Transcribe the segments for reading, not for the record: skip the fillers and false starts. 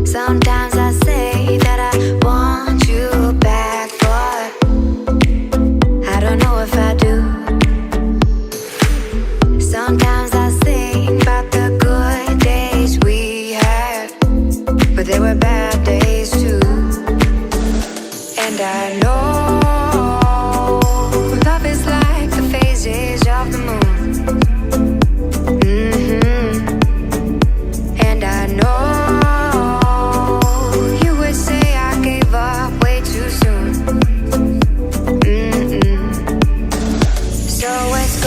Sometimes I say that I want you back, but I don't know if I do. Sometimes I think about the good days we had, but there were bad days too. And I know love is like the phases of the moon. And I know you would say I gave up way too soon. So it's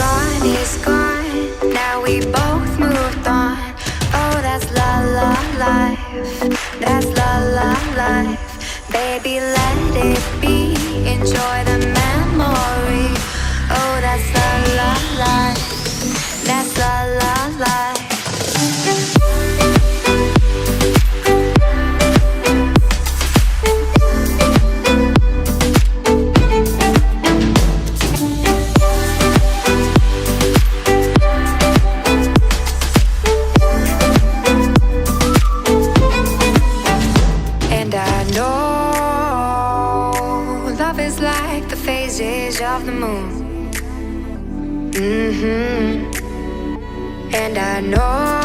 gone, now we both moved on. Oh, that's la la life, that's la la life. Baby, let it be, enjoy the memory. Oh, that's la la life, that's la la life. Like the phases of the moon. And I know